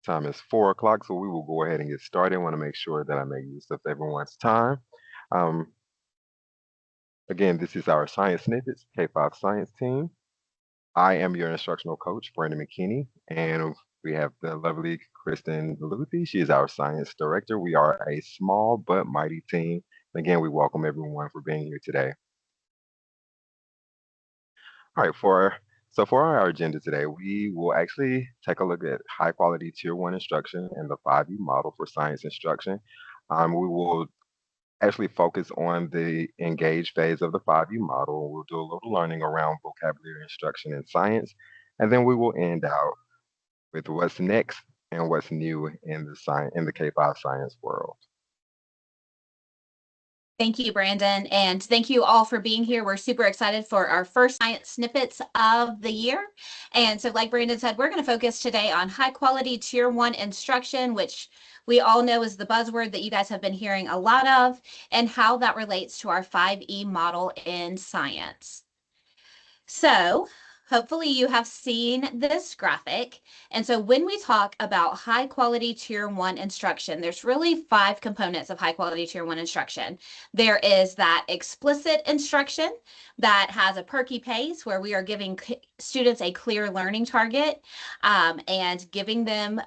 Time is 4 o'clock, so we will go ahead and get started. I want to make sure that I make use of everyone's time. Um, Again, this is our Science Snippets K-5 science team. I am your instructional coach, Brandon McKinney, and we have the lovely Kristen Luthi. She is our science director. We are a small but mighty team. Again, we welcome everyone for being here today. All right, for our agenda today, we will actually take a look at high quality tier one instruction and the 5E model for science instruction. We will actually focus on the engage phase of the 5E model. We'll do a little learning around vocabulary instruction in science, and then we will end out with what's next and what's new in the K-5 science world. Thank you, Brandon, and thank you all for being here. We're super excited for our first science snippets of the year. And so like Brandon said, we're going to focus today on high quality tier one instruction, which we all know is the buzzword that you guys have been hearing a lot of, and how that relates to our 5E model in science. So hopefully you have seen this graphic. And so when we talk about high quality tier one instruction, there's really 5 components of high quality tier one instruction. There is that explicit instruction that has a perky pace where we are giving students a clear learning target and giving them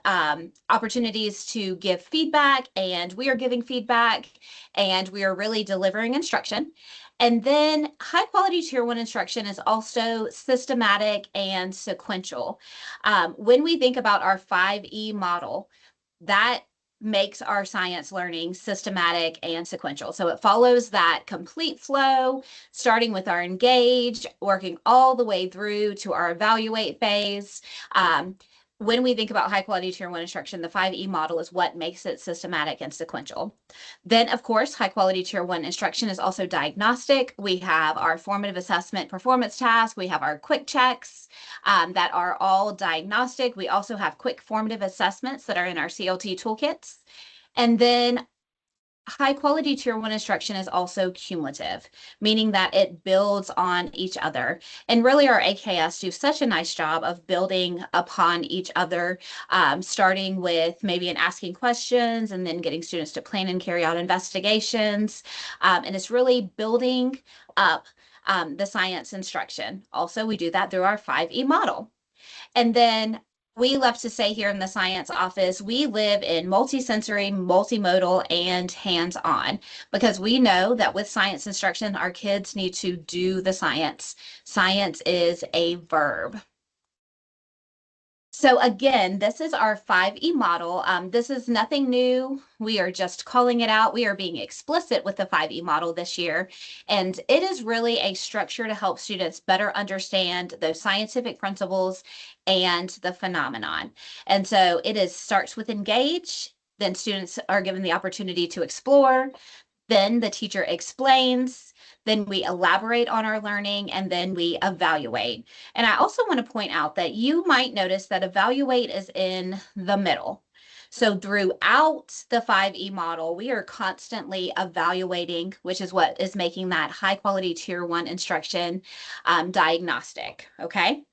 opportunities to give feedback, and we are giving feedback, and we are really delivering instruction. And then high quality tier one instruction is also systematic and sequential. When we think about our 5E model, that makes our science learning systematic and sequential. So it follows that complete flow, starting with our engage, working all the way through to our evaluate phase. When we think about high quality tier one instruction, the 5E model is what makes it systematic and sequential. Then, of course, high quality tier one instruction is also diagnostic. We have our formative assessment performance task. We have our quick checks that are all diagnostic. We also have quick formative assessments that are in our CLT toolkits. And then high quality tier one instruction is also cumulative, meaning that it builds on each other. And really our AKS do such a nice job of building upon each other, starting with maybe an asking questions and then getting students to plan and carry out investigations. And it's really building up the science instruction. Also, we do that through our 5E model. And then we love to say here in the science office, we live in multisensory, multimodal, and hands-on, because we know that with science instruction, our kids need to do the science. Science is a verb. So again, this is our 5E model. This is nothing new. We are just calling it out. We are being explicit with the 5E model this year. And it is really a structure to help students better understand those scientific principles and the phenomenon. And so it starts with engage. Then students are given the opportunity to explore. Then the teacher explains, then we elaborate on our learning, and then we evaluate. And I also want to point out that you might notice that evaluate is in the middle. So throughout the 5E model, we are constantly evaluating, which is what is making that high quality tier one instruction diagnostic, okay?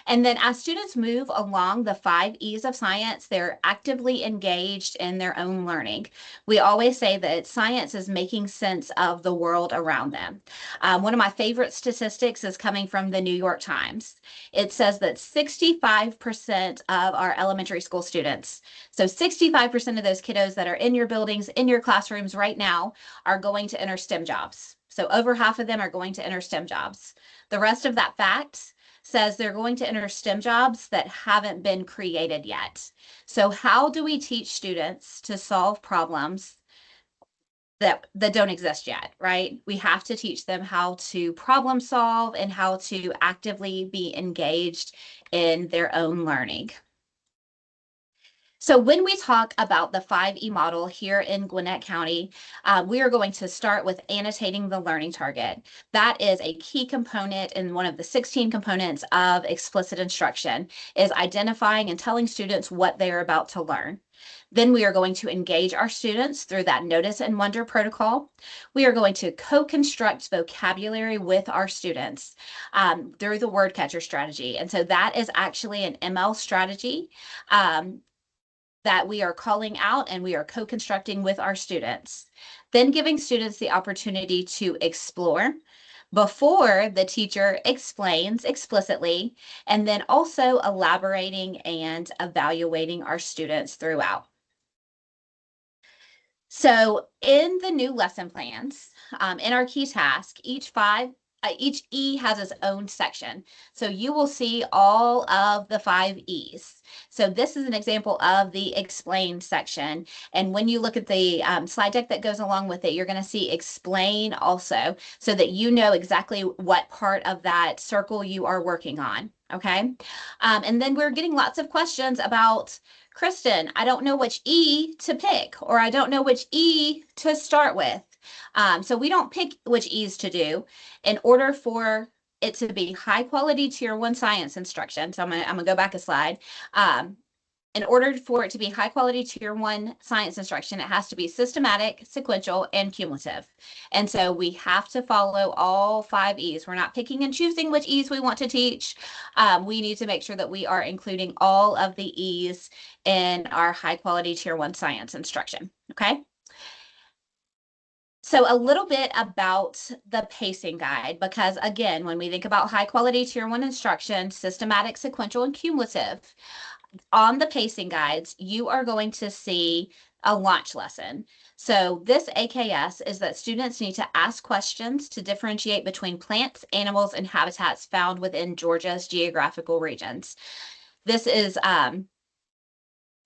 And then as students move along the 5 E's of science, they're actively engaged in their own learning. We always say that science is making sense of the world around them. One of my favorite statistics is coming from the New York Times. It says that 65% of our elementary school students, so 65% of those kiddos that are in your buildings, in your classrooms right now, are going to enter STEM jobs. So over half of them are going to enter STEM jobs. The rest of that fact says they're going to enter STEM jobs that haven't been created yet. So how do we teach students to solve problems that don't exist yet, right? We have to teach them how to problem solve and how to actively be engaged in their own learning. So when we talk about the 5E model here in Gwinnett County, we are going to start with annotating the learning target. That is a key component in one of the 16 components of explicit instruction, is identifying and telling students what they're about to learn. Then we are going to engage our students through that notice and wonder protocol. We are going to co-construct vocabulary with our students through the word catcher strategy. And so that is actually an ML strategy. that we are calling out and we are co-constructing with our students. Then giving students the opportunity to explore before the teacher explains explicitly, and then also elaborating and evaluating our students throughout. So in the new lesson plans, in our key task, each E has its own section. So you will see all of the 5 E's. So this is an example of the explain section. And when you look at the slide deck that goes along with it, you're going to see explain also, so that you know exactly what part of that circle you are working on. Okay. And then we're getting lots of questions about, Kristen, I don't know which E to pick, or I don't know which E to start with. So we don't pick which E's to do. In order for it to be high quality tier 1 science instruction, so I'm gonna go back a slide. In order for it to be high quality tier 1 science instruction, it has to be systematic, sequential, and cumulative. And so we have to follow all 5 E's. We're not picking and choosing which E's we want to teach. We need to make sure that we are including all of the E's in our high quality tier 1 science instruction. Okay. So a little bit about the pacing guide, because again, when we think about high quality tier 1 instruction, systematic, sequential, and cumulative, on the pacing guides, you are going to see a launch lesson. So this AKS is that students need to ask questions to differentiate between plants, animals, and habitats found within Georgia's geographical regions. This is the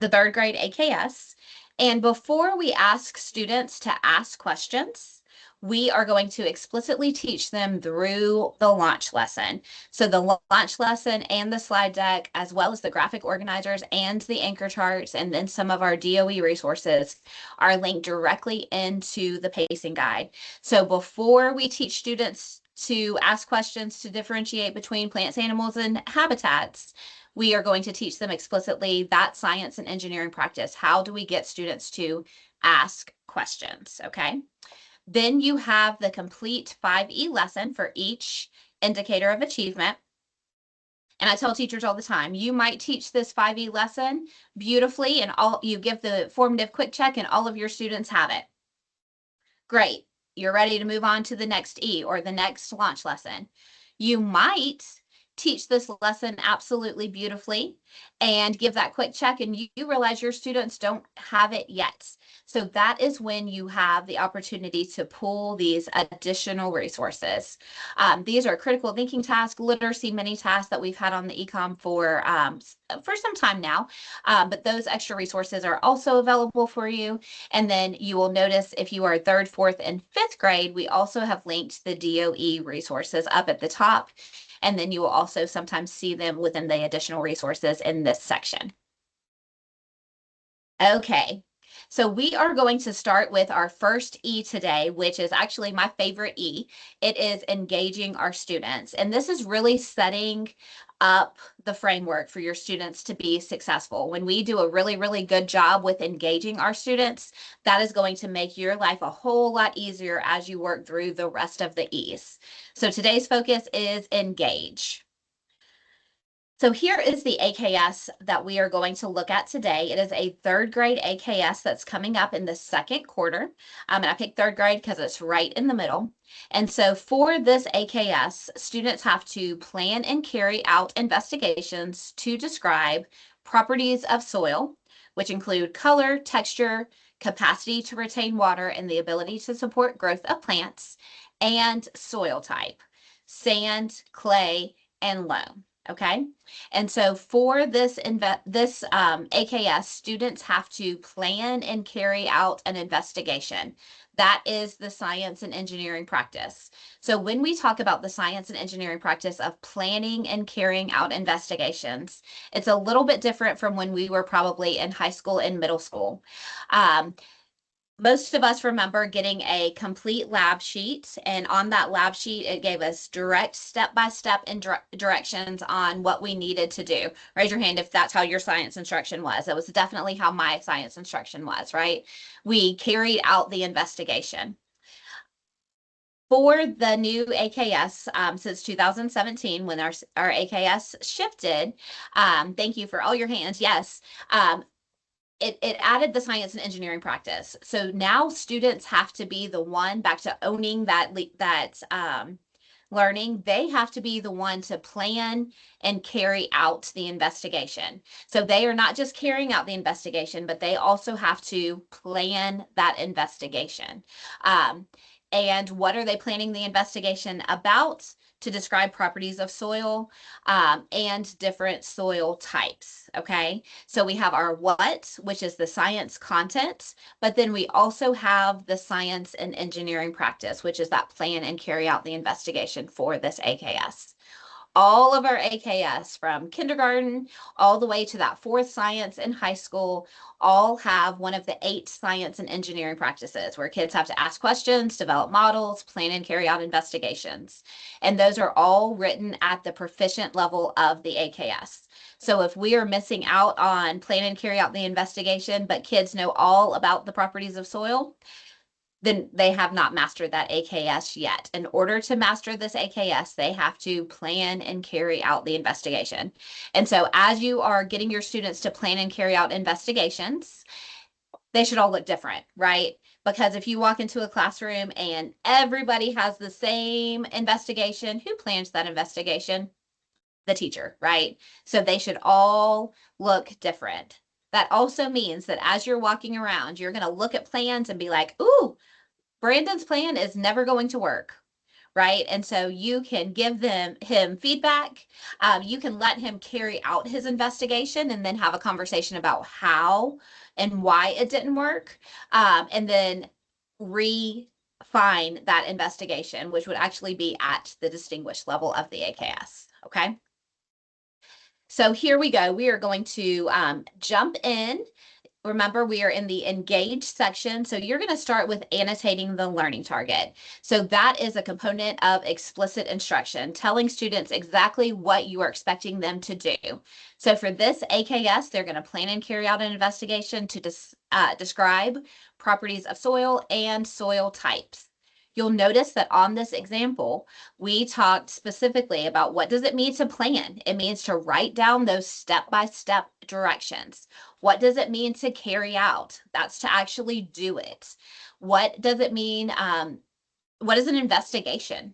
3rd grade AKS. And before we ask students to ask questions, we are going to explicitly teach them through the launch lesson. So the launch lesson and the slide deck, as well as the graphic organizers and the anchor charts, and then some of our DOE resources are linked directly into the pacing guide. So before we teach students to ask questions to differentiate between plants, animals, and habitats, we are going to teach them explicitly that science and engineering practice. How do we get students to ask questions? Okay. Then you have the complete 5E lesson for each indicator of achievement. And I tell teachers all the time, you might teach this 5E lesson beautifully and you give the formative quick check and all of your students have it. Great. You're ready to move on to the next E or the next launch lesson. You might teach this lesson absolutely beautifully and give that quick check, and you realize your students don't have it yet. So that is when you have the opportunity to pull these additional resources. These are critical thinking tasks, literacy mini tasks that we've had on the ecom for some time now, but those extra resources are also available for you. And then you will notice if you are 3rd, 4th, and 5th grade, we also have linked the DOE resources up at the top. And then you will also sometimes see them within the additional resources in this section. Okay, so we are going to start with our first E today, which is actually my favorite E. It is engaging our students. And this is really setting up the framework for your students to be successful. When we do a really, really good job with engaging our students, that is going to make your life a whole lot easier as you work through the rest of the E's. So today's focus is engage. So here is the AKS that we are going to look at today. It is a 3rd grade AKS that's coming up in the 2nd quarter. And I picked 3rd grade because it's right in the middle. And so for this AKS, students have to plan and carry out investigations to describe properties of soil, which include color, texture, capacity to retain water, and the ability to support growth of plants, and soil type, sand, clay, and loam. Okay. And so for this AKS, students have to plan and carry out an investigation. That is the science and engineering practice. So when we talk about the science and engineering practice of planning and carrying out investigations, it's a little bit different from when we were probably in high school and middle school. Most of us remember getting a complete lab sheet, and on that lab sheet, it gave us direct step-by-step directions on what we needed to do. Raise your hand if that's how your science instruction was. It was definitely how my science instruction was, right? We carried out the investigation. For the new AKS, since 2017, when our AKS shifted, thank you for all your hands, yes, it added the science and engineering practice. So now students have to be the one, back to owning that learning, they have to be the one to plan and carry out the investigation. So they are not just carrying out the investigation, but they also have to plan that investigation. Um, and what are they planning the investigation about? To describe properties of soil and different soil types. Okay. So we have our what, which is the science content, but then we also have the science and engineering practice, which is that plan and carry out the investigation for this AKS. All of our AKS from kindergarten all the way to that fourth science in high school all have one of the 8 science and engineering practices where kids have to ask questions, develop models, plan and carry out investigations. And those are all written at the proficient level of the AKS. So if we are missing out on plan and carry out the investigation, but kids know all about the properties of soil, then they have not mastered that AKS yet. In order to master this AKS, they have to plan and carry out the investigation. And so as you are getting your students to plan and carry out investigations, they should all look different, right? Because if you walk into a classroom and everybody has the same investigation, who plans that investigation? The teacher, right? So they should all look different. That also means that as you're walking around, you're going to look at plans and be like, ooh, Brandon's plan is never going to work, right? And so you can give him feedback. You can let him carry out his investigation and then have a conversation about how and why it didn't work, and then refine that investigation, which would actually be at the distinguished level of the AKS. Okay. So here we go. We are going to jump in. Remember, we are in the engage section. So you're going to start with annotating the learning target. So that is a component of explicit instruction, telling students exactly what you are expecting them to do. So for this AKS, they're going to plan and carry out an investigation to describe properties of soil and soil types. You'll notice that on this example, we talked specifically about what does it mean to plan? It means to write down those step-by-step directions. What does it mean to carry out? That's to actually do it. What does it mean? What is an investigation?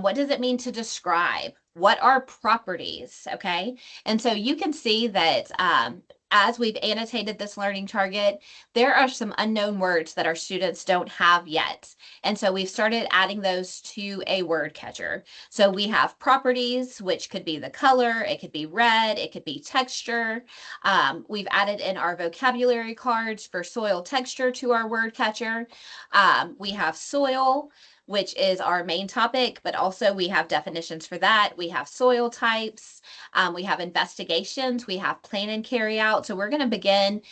What does it mean to describe? What are properties? Okay. And so you can see that as we've annotated this learning target, there are some unknown words that our students don't have yet. And so we've started adding those to a word catcher. So we have properties, which could be the color, it could be red, it could be texture. We've added in our vocabulary cards for soil texture to our word catcher. We have soil, which is our main topic, but also we have definitions for that. We have soil types, we have investigations, we have plan and carry out. So we're going to begin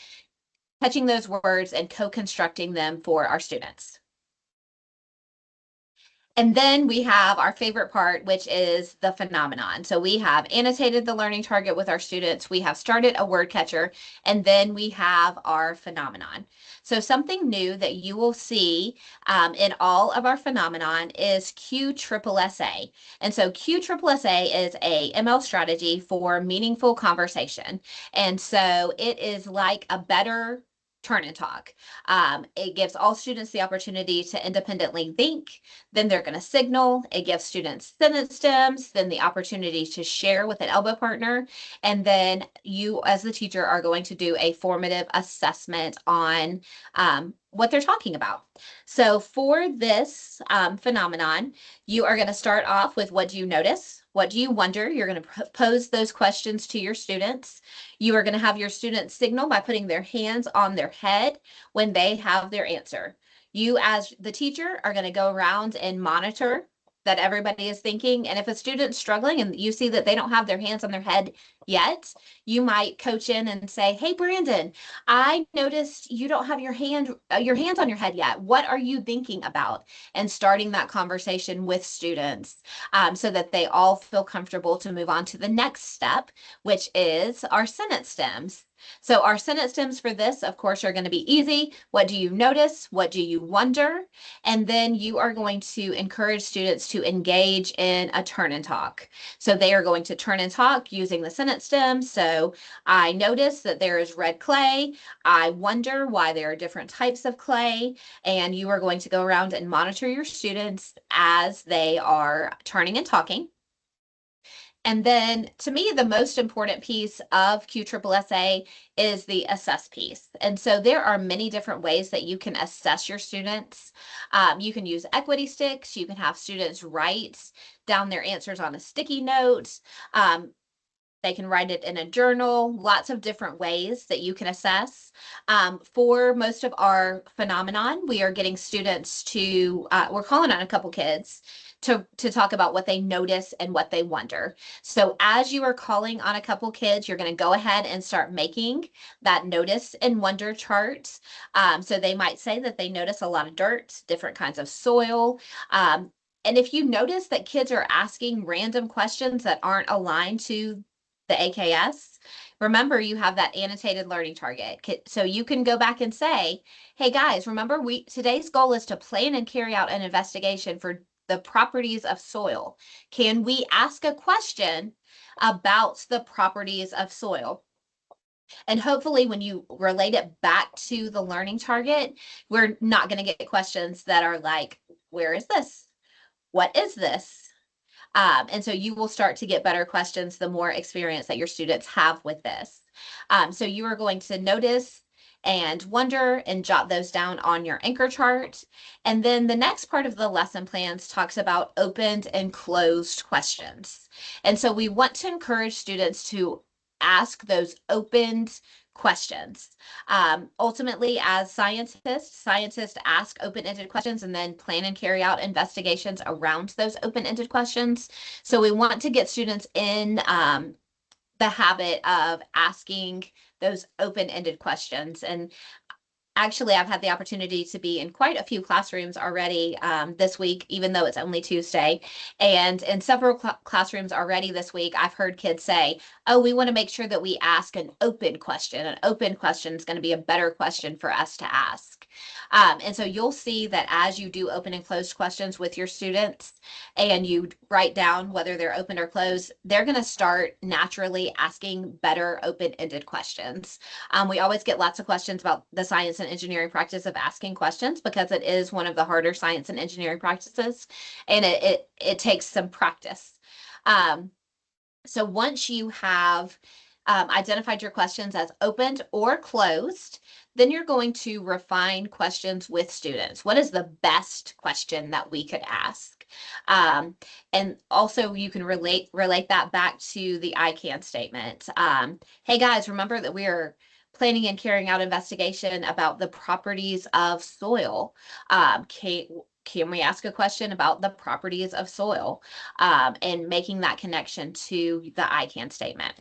catching those words and co-constructing them for our students. And then we have our favorite part, which is the phenomenon. So we have annotated the learning target with our students. We have started a word catcher, and then we have our phenomenon. So something new that you will see in all of our phenomenon is QSSA. And so QSSA is a ML strategy for meaningful conversation. And so it is like a better turn and talk. It gives all students the opportunity to independently think. Then they're going to signal. It gives students sentence stems, then the opportunity to share with an elbow partner. And then you, as the teacher, are going to do a formative assessment on what they're talking about. So for this phenomenon, you are going to start off with what do you notice? What do you wonder? You're going to pose those questions to your students. You are going to have your students signal by putting their hands on their head when they have their answer. You, as the teacher, are going to go around and monitor that everybody is thinking. And if a student's struggling and you see that they don't have their hands on their head yet, you might coach in and say, hey, Brandon, I noticed you don't have your hands on your head yet. What are you thinking about? And starting that conversation with students so that they all feel comfortable to move on to the next step, which is our sentence stems. So our sentence stems for this, of course, are going to be easy. What do you notice? What do you wonder? And then you are going to encourage students to engage in a turn and talk. So they are going to turn and talk using the sentence plant stem. So I notice that there is red clay. I wonder why there are different types of clay. And you are going to go around and monitor your students as they are turning and talking. And then to me, the most important piece of QSSA is the assess piece. And so there are many different ways that you can assess your students. You can use equity sticks. You can have students write down their answers on a sticky note. They can write it in a journal, lots of different ways that you can assess. For most of our phenomenon, we are getting students to, we're calling on a couple kids to talk about what they notice and what they wonder. So as you are calling on a couple kids, you're going to go ahead and start making that notice and wonder chart. So they might say that they notice a lot of dirt, different kinds of soil. And if you notice that kids are asking random questions that aren't aligned to the AKS, remember you have that annotated learning target. So you can go back and say, hey guys, remember today's goal is to plan and carry out an investigation for the properties of soil. Can we ask a question about the properties of soil? And hopefully when you relate it back to the learning target, we're not going to get questions that are like, where is this? What is this? And so you will start to get better questions the more experience that your students have with this. So you are going to notice and wonder and jot those down on your anchor chart. And then the next part of the lesson plans talks about opened and closed questions. And so we want to encourage students to ask those opened questions. Ultimately, as scientists ask open-ended questions and then plan and carry out investigations around those open-ended questions. So we want to get students in the habit of asking those open-ended questions. And actually, I've had the opportunity to be in quite a few classrooms already this week, even though it's only Tuesday. And in several classrooms already this week, I've heard kids say, oh, we want to make sure that we ask an open question. An open question is going to be a better question for us to ask. And so you'll see that as you do open and closed questions with your students and you write down whether they're open or closed, they're going to start naturally asking better open-ended questions. We always get lots of questions about the science and engineering practice of asking questions because it is one of the harder science and engineering practices, and it takes some practice. So once you have identified your questions as opened or closed, then you're going to refine questions with students. What is the best question that we could ask? And also you can relate that back to the I can statement. Hey guys, remember that we are planning and carrying out investigation about the properties of soil. Can we ask a question about the properties of soil and making that connection to the I can statement?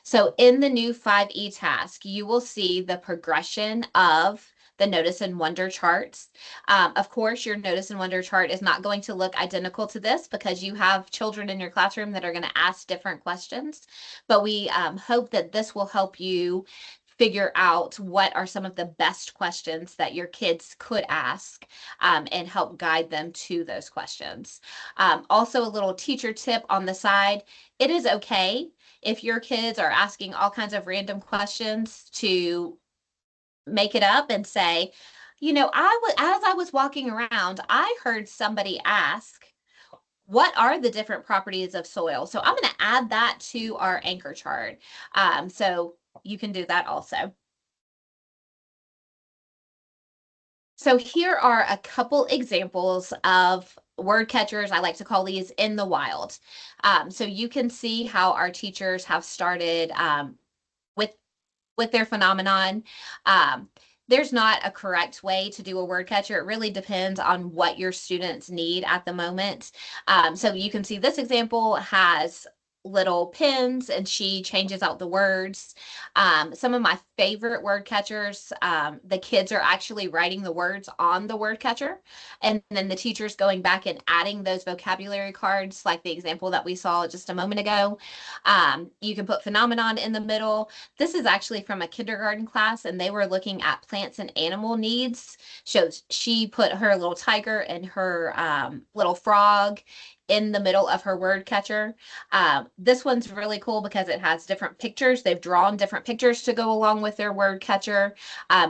So in the new 5E task, you will see the progression of the notice and wonder charts. Of course, your notice and wonder chart is not going to look identical to this because you have children in your classroom that are going to ask different questions. But we hope that this will help you figure out what are some of the best questions that your kids could ask and help guide them to those questions. Also, a little teacher tip on the side, it is okay if your kids are asking all kinds of random questions to make it up and say, you know, as I was walking around, I heard somebody ask, what are the different properties of soil? So I'm going to add that to our anchor chart. So you can do that also. So here are a couple examples of word catchers. I like to call these in the wild. So you can see how our teachers have started with their phenomenon. There's not a correct way to do a word catcher. It really depends on what your students need at the moment. So you can see this example has little pins and she changes out the words. Some of my favorite word catchers, the kids are actually writing the words on the word catcher and then the teacher's going back and adding those vocabulary cards like the example that we saw just a moment ago. You can put phenomenon in the middle. This is actually from a kindergarten class and they were looking at plants and animal needs. So she put her little tiger and her little frog in the middle of her word catcher. This one's really cool because it has different pictures. They've drawn different pictures to go along with their word catcher.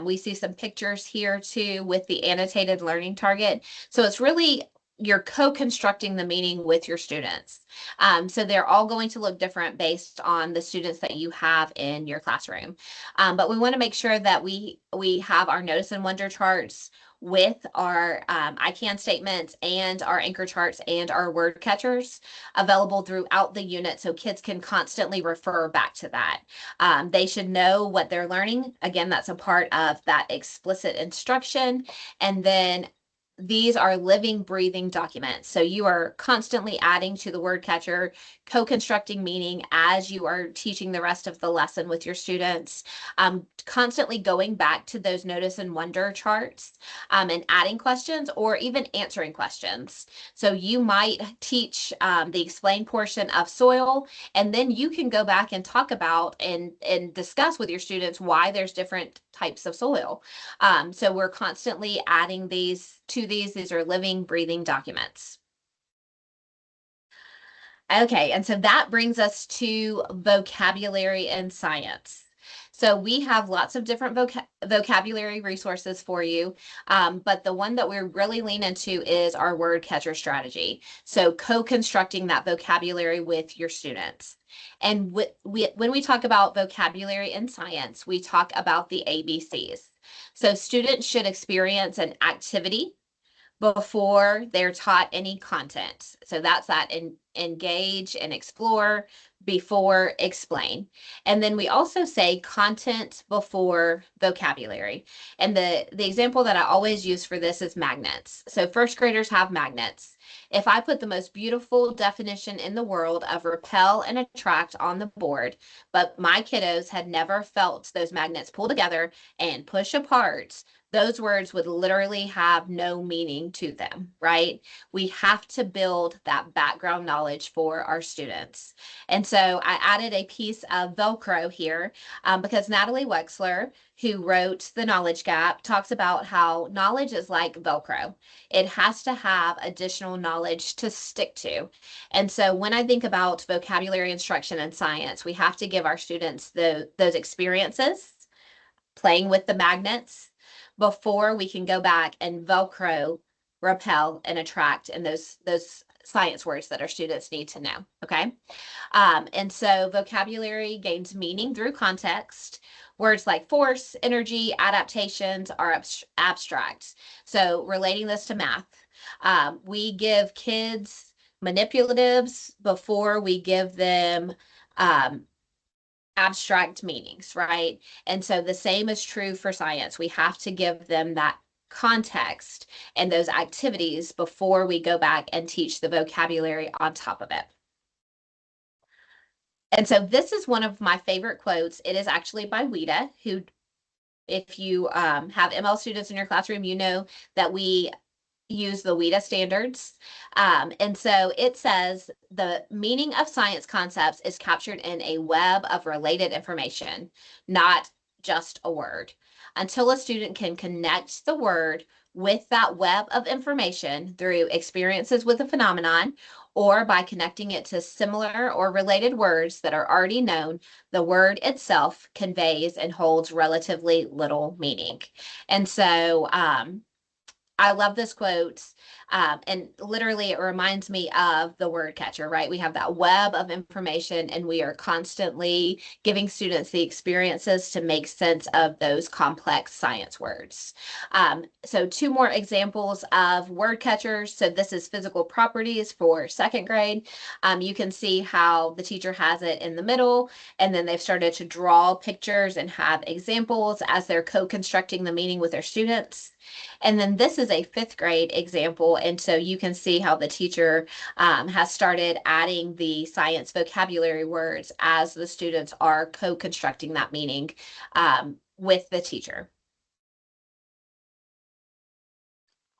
We see some pictures here too with the annotated learning target. So it's really you're co-constructing the meaning with your students. So they're all going to look different based on the students that you have in your classroom. But we want to make sure that we have our notice and wonder charts with our I can statements and our anchor charts and our word catchers available throughout the unit so kids can constantly refer back to that. They should know what they're learning. Again, that's a part of that explicit instruction. And then these are living, breathing documents. So you are constantly adding to the word catcher, co-constructing meaning as you are teaching the rest of the lesson with your students, constantly going back to those notice and wonder charts, and adding questions or even answering questions. So you might teach the explain portion of soil, and then you can go back and talk about and discuss with your students why there's different types of soil. So we're constantly adding these to these. These are living, breathing documents. Okay, and so that brings us to vocabulary and science. So we have lots of different vocabulary resources for you, but the one that we're really lean into is our word catcher strategy. So co-constructing that vocabulary with your students. And when we talk about vocabulary in science, we talk about the ABCs. So students should experience an activity before they're taught any content. So that's that engage and explore before explain. And then we also say content before vocabulary. And the example that I always use for this is magnets. So first graders have magnets. If I put the most beautiful definition in the world of repel and attract on the board, but my kiddos had never felt those magnets pull together and push apart, those words would literally have no meaning to them, right? We have to build that background knowledge for our students. And so I added a piece of Velcro here because Natalie Wexler, who wrote The Knowledge Gap, talks about how knowledge is like Velcro. It has to have additional knowledge to stick to. And so when I think about vocabulary instruction and science, we have to give our students those experiences, playing with the magnets, before we can go back and Velcro, repel, and attract, and those science words that our students need to know. Okay. And so vocabulary gains meaning through context. Words like force, energy, adaptations are abstract. So relating this to math, we give kids manipulatives before we give them abstract meanings, right? And so the same is true for science. We have to give them that context and those activities before we go back and teach the vocabulary on top of it. And so this is one of my favorite quotes. It is actually by Wida, who, if you have ML students in your classroom, you know that we use the WIDA standards. And so it says the meaning of science concepts is captured in a web of related information, not just a word. Until a student can connect the word with that web of information through experiences with a phenomenon or by connecting it to similar or related words that are already known, the word itself conveys and holds relatively little meaning. And so I love this quote. And literally, it reminds me of the word catcher, right? We have that web of information, and we are constantly giving students the experiences to make sense of those complex science words. So, two more examples of word catchers. So, this is physical properties for second grade. You can see how the teacher has it in the middle, and then they've started to draw pictures and have examples as they're co constructing the meaning with their students. And then this is a fifth grade example. And so you can see how the teacher has started adding the science vocabulary words as the students are co-constructing that meaning with the teacher.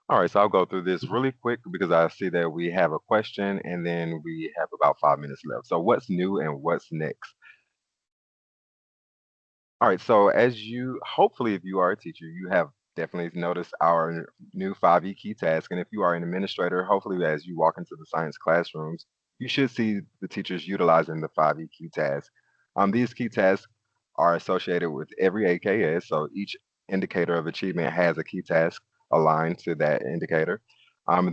All right, so I'll go through this really quick because I see that we have a question and then we have about 5 minutes left. So what's new and what's next? All right, so as you hopefully if you are a teacher, you have definitely notice our new 5E key task. And if you are an administrator, hopefully as you walk into the science classrooms, you should see the teachers utilizing the 5E key task. These key tasks are associated with every AKS, so each indicator of achievement has a key task aligned to that indicator.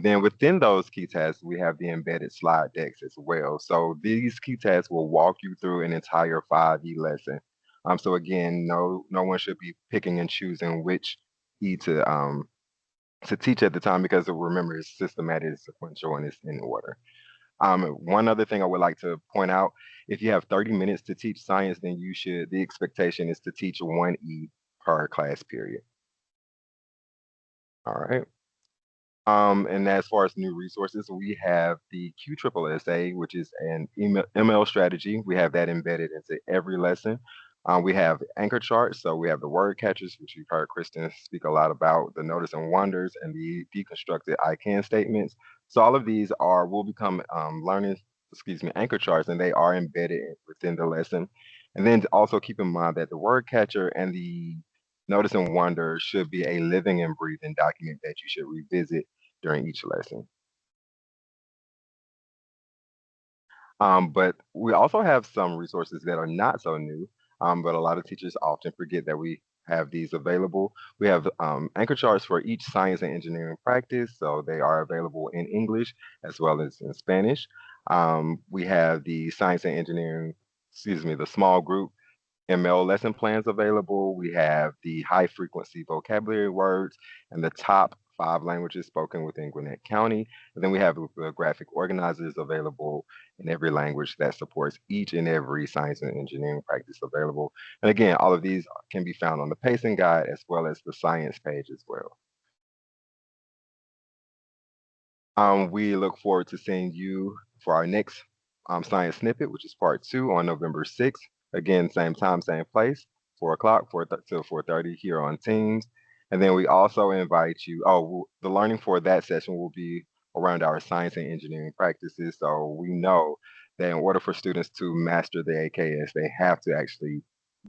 Then within those key tasks, we have the embedded slide decks as well. So these key tasks will walk you through an entire 5E lesson. So again, no one should be picking and choosing which E to teach at the time because remember it's systematic, it's sequential, and it's in order. One other thing I would like to point out, if you have 30 minutes to teach science, then the expectation is to teach one E per class period. All right. And as far as new resources, we have the QSSA, which is an email, ML strategy. We have that embedded into every lesson. We have anchor charts, so we have the word catchers, which you've heard Kristen speak a lot about, the notice and wonders, and the deconstructed I can statements. So all of these will become anchor charts, and they are embedded within the lesson. And then also keep in mind that the word catcher and the notice and wonder should be a living and breathing document that you should revisit during each lesson. But we also have some resources that are not so new, but a lot of teachers often forget that we have these available. We have anchor charts for each science and engineering practice, so they are available in English as well as in Spanish. We have the science and engineering, excuse me, the small group ML lesson plans available. We have the high frequency vocabulary words and the top 5 languages spoken within Gwinnett County. And then we have the graphic organizers available in every language that supports each and every science and engineering practice available. And again, all of these can be found on the pacing guide as well as the science page as well. We look forward to seeing you for our next science snippet, which is part 2 on November 6th. Again, same time, same place, 4 o'clock, 4 till 4:30 here on Teams. And then we also invite you. The learning for that session will be around our science and engineering practices. So we know that in order for students to master the AKS, they have to actually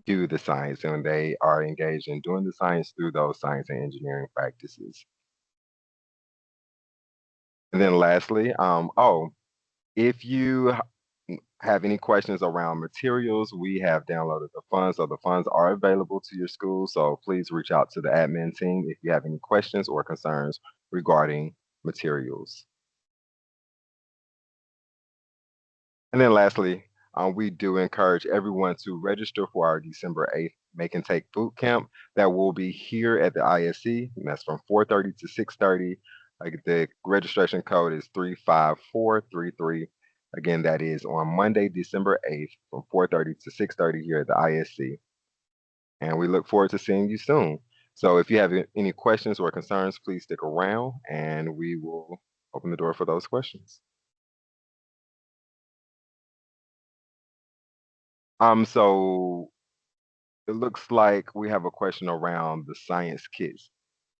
do the science, and they are engaged in doing the science through those science and engineering practices. And then lastly, if you have any questions around materials, we have downloaded the funds, so the funds are available to your school. So please reach out to the admin team if you have any questions or concerns regarding materials. And then lastly, we do encourage everyone to register for our December 8th Make and Take Boot Camp that will be here at the ISC, and that's from 4:30 to 6:30. The registration code is 35433. Again, that is on Monday, December 8th from 4:30 to 6:30 here at the ISC. And we look forward to seeing you soon. So if you have any questions or concerns, please stick around and we will open the door for those questions. So it looks like we have a question around the science kits.